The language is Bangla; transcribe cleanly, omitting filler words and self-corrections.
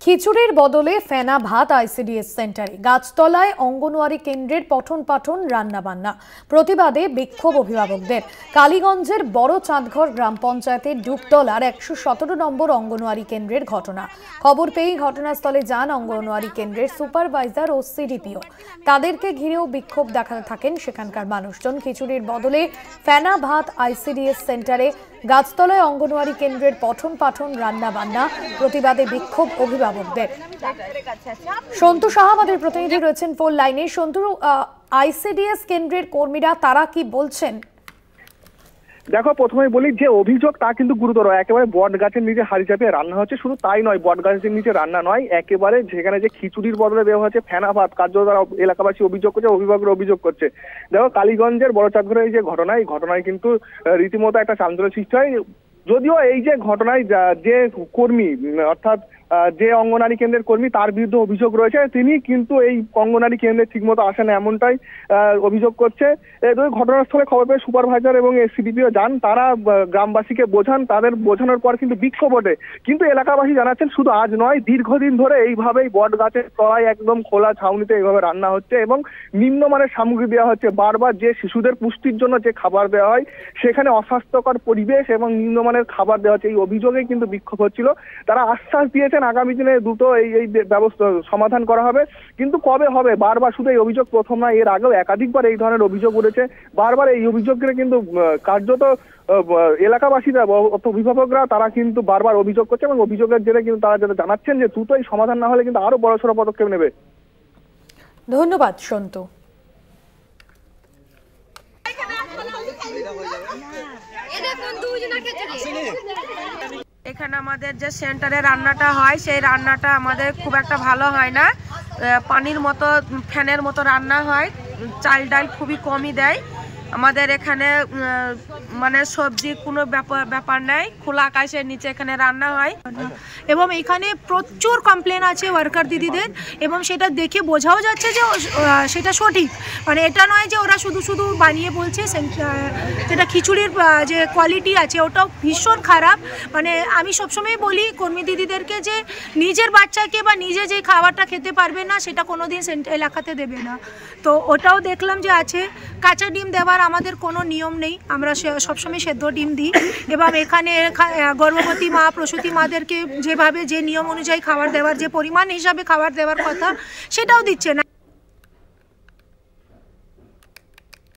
খিচুড়ির বদলে ফেনা ভাত আইসিডিএস সেন্টারে গাছতলায় অঙ্গনওয়াড়ি কেন্দ্রের পঠন পাঠন রান্নাবান্না প্রতিবাদে বিক্ষোভ অভিভাবকদের। কালীগঞ্জের বড় চাঁদঘর গ্রাম পঞ্চায়েতের ডুবতলার ১১৭ নম্বর অঙ্গনওয়াড়ি কেন্দ্রের ঘটনা। খবর পেয়েই ঘটনাস্থলে যান অঙ্গনওয়াড়ি কেন্দ্রের সুপারভাইজার ও সিডিপিও। তাদেরকে ঘিরেও বিক্ষোভ দেখাতে থাকেন সেখানকার মানুষজন। খিচুড়ির বদলে ফেনা ভাত আইসিডিএস সেন্টারে গাছতলায় অঙ্গনওয়াড়ি কেন্দ্রের পঠন পাঠন রান্নাবান্না প্রতিবাদে বিক্ষোভ অভিভাবকদের। সন্তু সাহা আমাদের প্রতিনিধি রয়েছেন ফোন লাইনে। সন্তু, আইসিডিএস কেন্দ্রের কর্মীরা তারা কি বলছেন? দেখো, প্রথমে বলি যে অভিযোগ তা কিন্তু গুরুতর। একেবারে বট গাছের নিচে হাড়ি চাপিয়ে রান্না হচ্ছে। শুধু তাই নয়, বট গাছের নিচে রান্না নয়, একেবারে যেখানে যে খিচুড়ির বদলে দেওয়া হচ্ছে ফেনা ভাত, কার্য তারা এলাকাবাসী অভিযোগ করছে, অভিভাবকরা অভিযোগ করছে। দেখো, কালীগঞ্জের বড় চাঁদঘরের এই যে ঘটনা, এই ঘটনায় কিন্তু রীতিমতো একটা চাঞ্চল্য সৃষ্টি হয়। যদিও এই যে ঘটনায় যে কর্মী, অর্থাৎ যে অঙ্গনারী কেন্দ্রের কর্মী, তার বিরুদ্ধে অভিযোগ রয়েছে, তিনি কিন্তু এই অঙ্গনারী কেন্দ্রে ঠিকমতো আসেন না, এমনটাই অভিযোগ করছে। ঘটনাস্থলে খবর পেয়ে সুপারভাইজার এবং সিডিপিও যান, তারা গ্রামবাসীকে বোঝান। তাদের বোঝানোর পর কিন্তু বিক্ষোভ ওঠে। কিন্তু এলাকাবাসী জানাচ্ছেন শুধু আজ নয়, দীর্ঘদিন ধরে এইভাবেই বট গাছের তলায় একদম খোলা ছাউনিতে এইভাবে রান্না হচ্ছে এবং নিম্নমানের সামগ্রী দেওয়া হচ্ছে। বারবার যে শিশুদের পুষ্টির জন্য যে খাবার দেওয়া হয়, সেখানে অস্বাস্থ্যকর পরিবেশ এবং নিম্নমানের খাবার দেওয়া হচ্ছে। এই অভিযোগে কিন্তু বিক্ষোভ হচ্ছিল। তারা আশ্বাস দিয়েছেন আগামী দিনে দ্রুত এই ব্যবস্থা সমাধান করা হবে। কিন্তু কবে হবে? বারবার, শুধু এই অভিযোগ প্রথম নয়, এর আগেও একাধিকবার এই ধরনের অভিযোগ উঠেছে। বারবার এই অভিযোগকে কিন্তু কার্যত এলাকাবাসীরা, অভিভাবকরা তারা কিন্তু বারবার অভিযোগ করছে এবং অভিযোগের জেরে কিন্তু তারা যেটা জানাচ্ছেন যে দ্রুত এই সমাধান না হলে কিন্তু আরো বড়সড় পদক্ষেপ নেবে। ধন্যবাদ সন্তু। এখানে আমাদের যে সেন্টারে রান্নাটা হয়, সেই রান্নাটা আমাদের খুব একটা ভালো হয় না। পানির মতো, ফ্যানের মতো রান্না হয়। চাল ডাল খুবই কমই দেয়। আমাদের এখানে মানে সবজি কোনো ব্যাপার নেই, খোলা আকাশের নিচে এখানে রান্না হয়। এবং এখানে প্রচুর কমপ্লেন আছে ওয়ার্কার দিদিদের, এবং সেটা দেখে বোঝাও যাচ্ছে যে সেটা সঠিক। মানে এটা নয় যে ওরা শুধু শুধু বানিয়ে বলছে। যেটা খিচুড়ির যে কোয়ালিটি আছে ওটাও ভীষণ খারাপ। মানে আমি সবসময় বলি কর্মী দিদিদেরকে যে নিজের বাচ্চাকে বা নিজে যে খাবারটা খেতে পারবে না, সেটা কোনো দিন এলাকাতে দেবে না। তো ওটাও দেখলাম যে আছে। কাঁচা ডিম দেওয়ার আমাদের কোনো নিয়ম নেই, আমরা সবসময় সেদ্ধ ডিম দিই। এবং এখানে গর্ভবতী মা, প্রসূতি মাদেরকে যেভাবে যে নিয়ম অনুযায়ী খাবার দেওয়ার, যে পরিমাণ হিসাবে খাবার দেওয়ার কথা, সেটাও দিচ্ছে না।